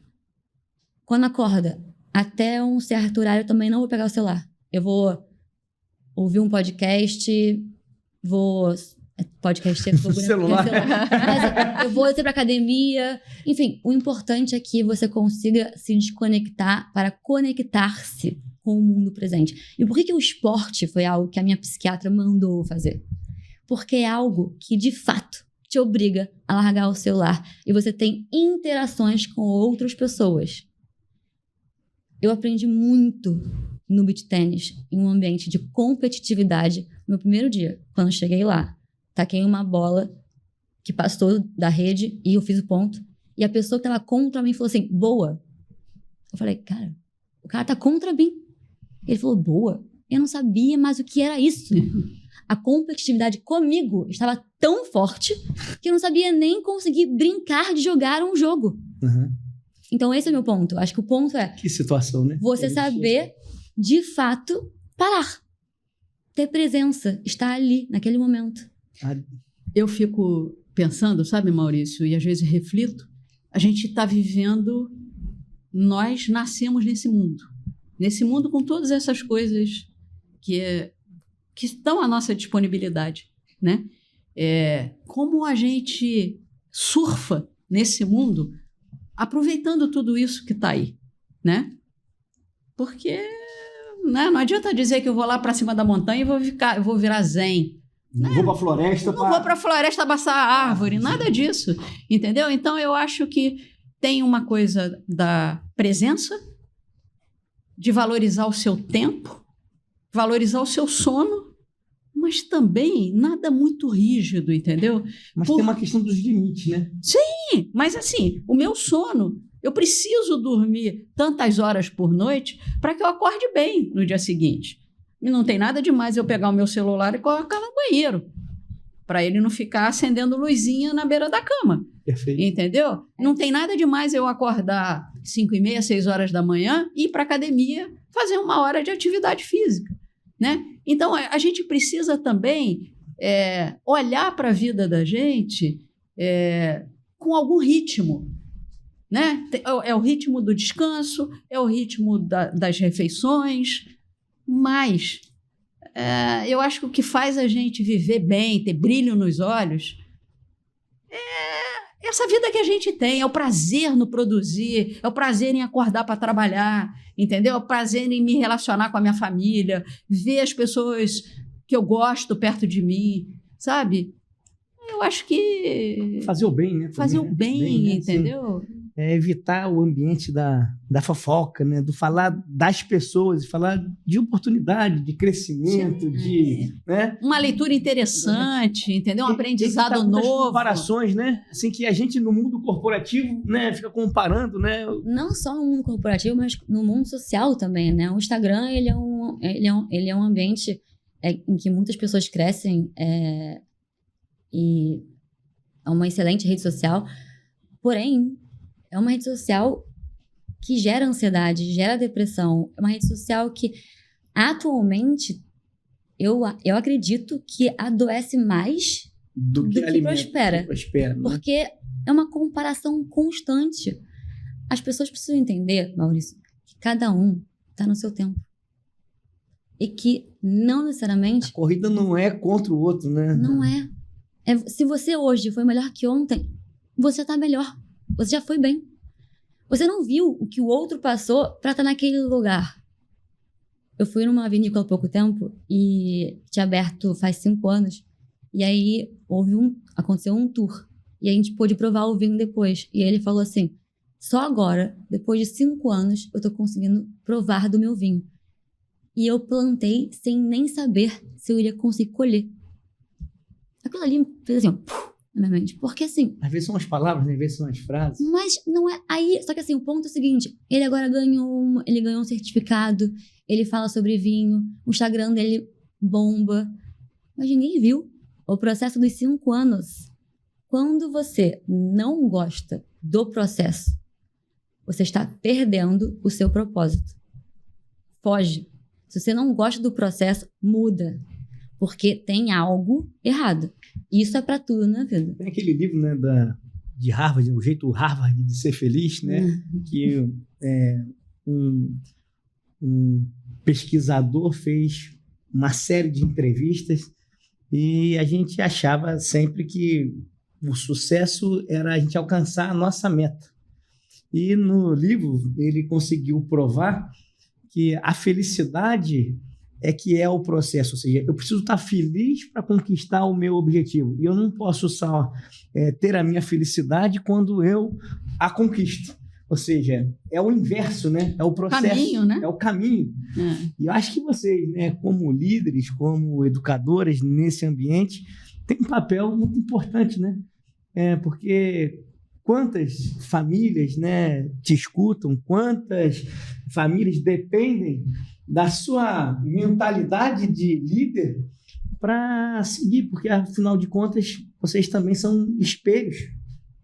quando acorda, até um certo horário eu também não vou pegar o celular. Eu vou ouvir um podcast... Podcast é
celular.
Mas eu vou pra academia. Enfim, o importante é que você consiga se desconectar para conectar-se com o mundo presente. E por que o esporte foi algo que a minha psiquiatra mandou fazer? Porque é algo que, de fato, te obriga a largar o celular. E você tem interações com outras pessoas. Eu aprendi muito no beach tennis, em um ambiente de competitividade, no meu primeiro dia. Quando eu cheguei lá, taquei uma bola que passou da rede e eu fiz o ponto. E a pessoa que estava contra mim falou assim, boa. Eu falei, cara, o cara tá contra mim. Ele falou, boa. Eu não sabia mais o que era isso. A competitividade comigo estava tão forte que eu não sabia nem conseguir brincar de jogar um jogo. Então esse é o meu ponto. Acho que o ponto é...
Que situação, né?
Você saber, de fato, parar. Ter presença. Estar ali, naquele momento.
Eu fico pensando, sabe, Maurício, e às vezes reflito, a gente está vivendo, nós nascemos nesse mundo com todas essas coisas que estão à nossa disponibilidade, né? Como a gente surfa nesse mundo, aproveitando tudo isso que está aí, né? Porque não adianta dizer que eu vou lá para cima da montanha e vou virar zen.
Não vou para a floresta.
Não vou para a floresta abaçar a árvore, nada disso, entendeu? Então eu acho que tem uma coisa da presença, de valorizar o seu tempo, valorizar o seu sono, mas também nada muito rígido, entendeu?
Mas tem uma questão dos limites, né?
Sim, mas assim, o meu sono, eu preciso dormir tantas horas por noite para que eu acorde bem no dia seguinte. E não tem nada demais eu pegar o meu celular e colocar no banheiro, para ele não ficar acendendo luzinha na beira da cama.
Perfeito.
Entendeu? Não tem nada demais eu acordar 5h30, 6 horas da manhã e ir para a academia fazer 1 hora de atividade física, né? Então, a gente precisa também olhar para a vida da gente com algum ritmo, né? É o ritmo do descanso, é o ritmo das refeições, mas eu acho que o que faz a gente viver bem, ter brilho nos olhos, essa vida que a gente tem, é o prazer no produzir, é o prazer em acordar para trabalhar, entendeu? É o prazer em me relacionar com a minha família, ver as pessoas que eu gosto perto de mim, sabe? Eu acho que...
Fazer o bem, né?
Fazer o bem,
né?
entendeu?
Assim, evitar o ambiente da fofoca, né? Do falar das pessoas, falar de oportunidade, de crescimento, né?
Uma leitura interessante, entendeu? Um aprendizado novo.
Comparações, né? Assim, que a gente no mundo corporativo, né, fica comparando, né?
Não só no mundo corporativo, mas no mundo social também, né? O Instagram, ele é um ambiente em que muitas pessoas crescem e é uma excelente rede social, porém, é uma rede social que gera ansiedade, gera depressão. É uma rede social que, atualmente, eu acredito que adoece mais do que prospera.
Né?
Porque é uma comparação constante. As pessoas precisam entender, Maurício, que cada um está no seu tempo. E que não necessariamente...
A corrida não é contra o outro, né?
Não é. Se você hoje foi melhor que ontem, você está melhor. Você já foi bem. Você não viu o que o outro passou para estar naquele lugar. Eu fui numa vinícola há pouco tempo e tinha aberto faz 5 anos. E aí aconteceu um tour. E a gente pôde provar o vinho depois. E aí ele falou assim, só agora, depois de 5 anos, eu tô conseguindo provar do meu vinho. E eu plantei sem nem saber se eu iria conseguir colher. Aquilo ali fez assim, na minha mente. Porque assim...
Às vezes são as palavras, às vezes são as frases.
Mas não é... Aí, só que assim, o ponto é o seguinte. Ele agora ganhou um certificado. Ele fala sobre vinho. O Instagram dele bomba. Mas ninguém viu o processo dos 5 anos. Quando você não gosta do processo, você está perdendo o seu propósito. Foge. Se você não gosta do processo, muda. Porque tem algo errado. Isso é pra tudo na vida.
Tem aquele livro, né, de Harvard, o jeito Harvard de ser feliz, né? Que um pesquisador fez uma série de entrevistas e a gente achava sempre que o sucesso era a gente alcançar a nossa meta. E no livro ele conseguiu provar que a felicidade que é o processo, ou seja, eu preciso estar feliz para conquistar o meu objetivo. E eu não posso só ter a minha felicidade quando eu a conquisto. Ou seja, é o inverso, né? É o processo.
Caminho, né?
É o caminho. E eu acho que vocês, né, como líderes, como educadoras nesse ambiente, têm um papel muito importante, né? Porque quantas famílias, né, te escutam, quantas famílias dependem da sua mentalidade de líder para seguir, porque, afinal de contas, vocês também são espelhos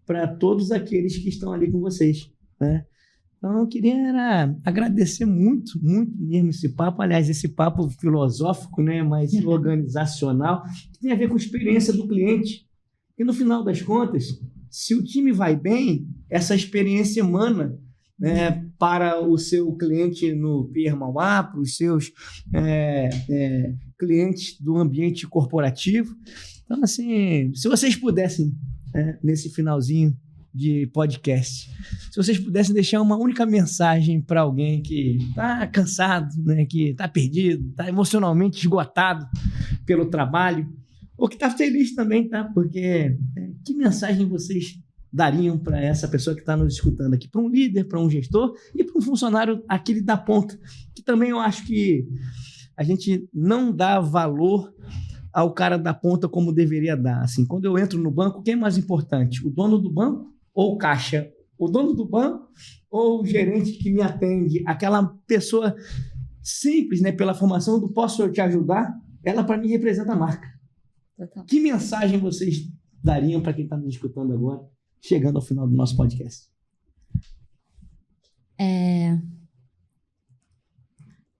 para todos aqueles que estão ali com vocês, né? Então, eu queria agradecer muito, muito mesmo esse papo, aliás, esse papo filosófico, né, mais organizacional, que tem a ver com a experiência do cliente. E, no final das contas, se o time vai bem, essa experiência emana, né, para o seu cliente no Pierre Mauá, para os seus clientes do ambiente corporativo. Então, assim, se vocês pudessem, nesse finalzinho de podcast, se vocês pudessem deixar uma única mensagem para alguém que está cansado, né, que está perdido, está emocionalmente esgotado pelo trabalho, ou que está feliz também, tá? Porque que mensagem vocês dariam para essa pessoa que está nos escutando aqui? Para um líder, para um gestor e para um funcionário, aquele da ponta, que também eu acho que a gente não dá valor ao cara da ponta como deveria dar. Assim, quando eu entro no banco, quem é mais importante? O dono do banco ou o caixa? O dono do banco ou o gerente que me atende? Aquela pessoa simples, né, pela formação do posso eu te ajudar, ela para mim representa a marca.
Total.
Que mensagem vocês dariam para quem está nos escutando agora, chegando ao final do nosso podcast?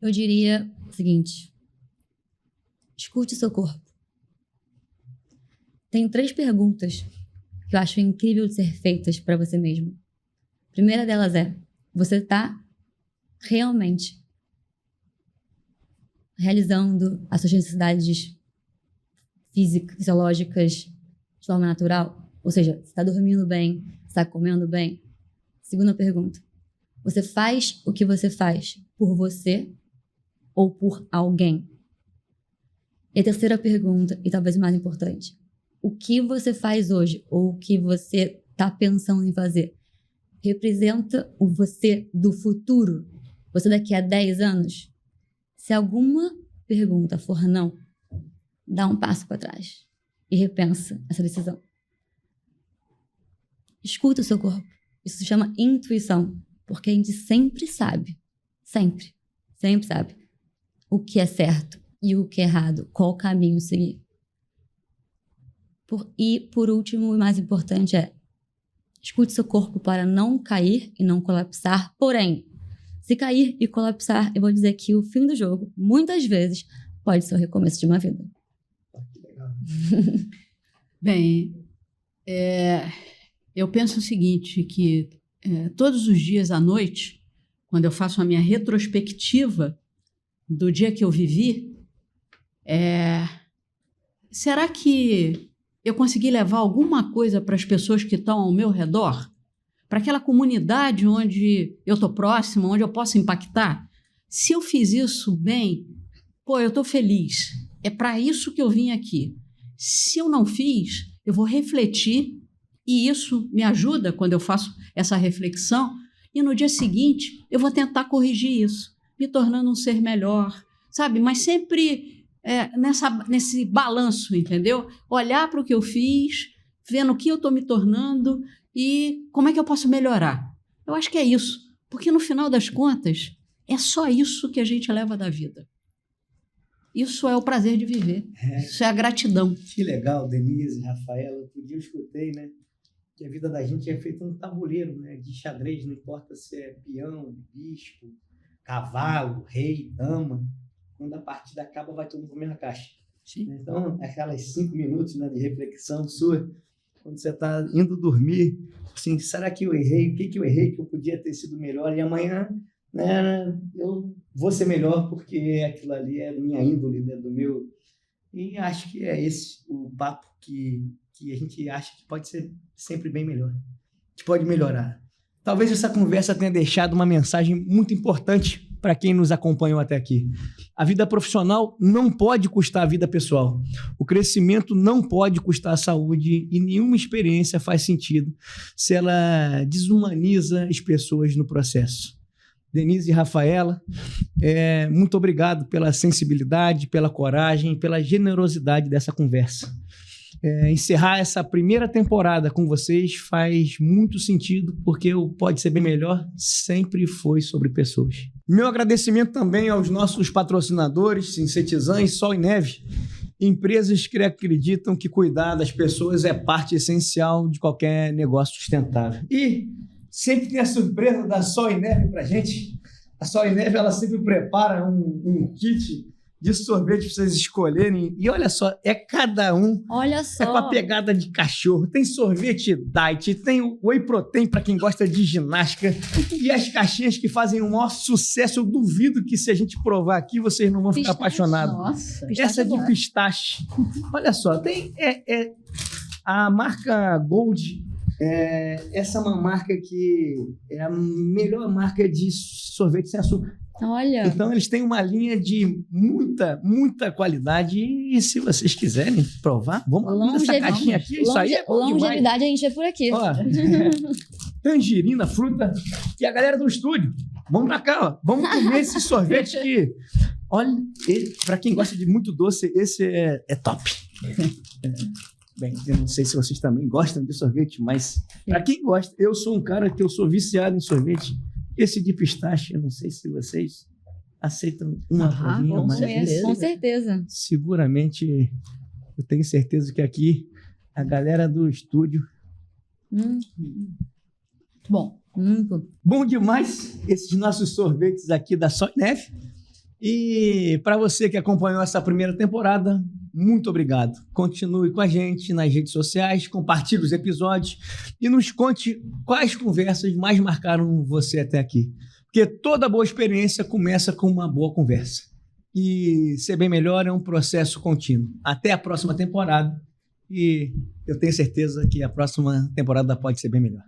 Eu diria o seguinte: escute o seu corpo. Tem 3 perguntas que eu acho incrível de ser feitas para você mesmo. A primeira delas é: você está realmente realizando as suas necessidades físicas, fisiológicas de forma natural? Ou seja, você está dormindo bem, você está comendo bem? Segunda pergunta. Você faz o que você faz por você ou por alguém? E a terceira pergunta, e talvez mais importante. O que você faz hoje ou o que você está pensando em fazer representa o você do futuro? Você daqui a 10 anos? Se alguma pergunta for não, dá um passo para trás e repensa essa decisão. Escuta o seu corpo. Isso se chama intuição, porque a gente sempre sabe, sempre sabe o que é certo e o que é errado, qual caminho seguir. E por último, e mais importante escute seu corpo para não cair e não colapsar. Porém, se cair e colapsar, eu vou dizer que o fim do jogo, muitas vezes, pode ser o recomeço de uma vida.
Que legal.
Bem, eu penso o seguinte, que todos os dias à noite, quando eu faço a minha retrospectiva do dia que eu vivi, será que eu consegui levar alguma coisa para as pessoas que estão ao meu redor? Para aquela comunidade onde eu estou próxima, onde eu posso impactar? Se eu fiz isso bem, eu estou feliz. É para isso que eu vim aqui. Se eu não fiz, eu vou refletir e isso me ajuda quando eu faço essa reflexão e no dia seguinte eu vou tentar corrigir isso, me tornando um ser melhor, sabe? Mas sempre nesse balanço, entendeu? Olhar para o que eu fiz, vendo o que eu estou me tornando e como é que eu posso melhorar. Eu acho que é isso, porque no final das contas é só isso que a gente leva da vida. Isso é o prazer de viver, isso é a gratidão.
Que legal, Denise, Rafaela, outro dia eu escutei, né? Que a vida da gente é feita um tabuleiro, né? De xadrez, não importa se é peão, bispo, cavalo, rei, dama. Quando a partida acaba, vai todo mundo para a mesma caixa.
Sim.
Então, aquelas 5 minutos, né, de reflexão sua, quando você está indo dormir, assim, será que eu errei? O que eu errei que eu podia ter sido melhor? E amanhã, né, eu vou ser melhor porque aquilo ali é minha índole, né, do meu... E acho que é esse o papo que a gente acha que pode ser sempre bem melhor, que pode melhorar. Talvez essa conversa tenha deixado uma mensagem muito importante para quem nos acompanhou até aqui. A vida profissional não pode custar a vida pessoal. O crescimento não pode custar a saúde e nenhuma experiência faz sentido se ela desumaniza as pessoas no processo. Denise e Rafaela, muito obrigado pela sensibilidade, pela coragem, pela generosidade dessa conversa. Encerrar essa primeira temporada com vocês faz muito sentido, porque o Pode Ser Bem Melhor sempre foi sobre pessoas. Meu agradecimento também aos nossos patrocinadores, Sintetizan e Sol e Neve, empresas que acreditam que cuidar das pessoas é parte essencial de qualquer negócio sustentável. E sempre tem a surpresa da Sol e Neve pra gente. A Sol e Neve, ela sempre prepara um kit de sorvete para vocês escolherem. E olha só, cada um.
Olha só.
Com a pegada de cachorro. Tem sorvete diet, tem o whey protein para quem gosta de ginástica. E as caixinhas que fazem o maior sucesso. Eu duvido que se a gente provar aqui, vocês não vão ficar apaixonados.
Nossa.
Essa de pistache. Olha só, tem a marca Gold. Essa é uma marca que é a melhor marca de sorvete sem açúcar.
Olha.
Então, eles têm uma linha de muita qualidade. E se vocês quiserem provar, vamos abrir essa caixinha aqui. Isso aí é bom demais.
Longevidade a gente é por aqui.
Ó, tangerina, fruta. E a galera do estúdio, vamos pra cá, ó. Vamos comer esse sorvete que... Olha, para quem gosta de muito doce, esse é top. Bem, eu não sei se vocês também gostam de sorvete, mas para quem gosta, eu sou um cara que eu sou viciado em sorvete. Esse de pistache, eu não sei se vocês aceitam uma rolinha, mas
com certeza.
Seguramente, eu tenho certeza que aqui a galera do estúdio...
Bom.
Bom demais esses nossos sorvetes aqui da Sol e Neve. E para você que acompanhou essa primeira temporada, muito obrigado. Continue com a gente nas redes sociais, compartilhe os episódios e nos conte quais conversas mais marcaram você até aqui. Porque toda boa experiência começa com uma boa conversa. E ser bem melhor é um processo contínuo. Até a próxima temporada e eu tenho certeza que a próxima temporada pode ser bem melhor.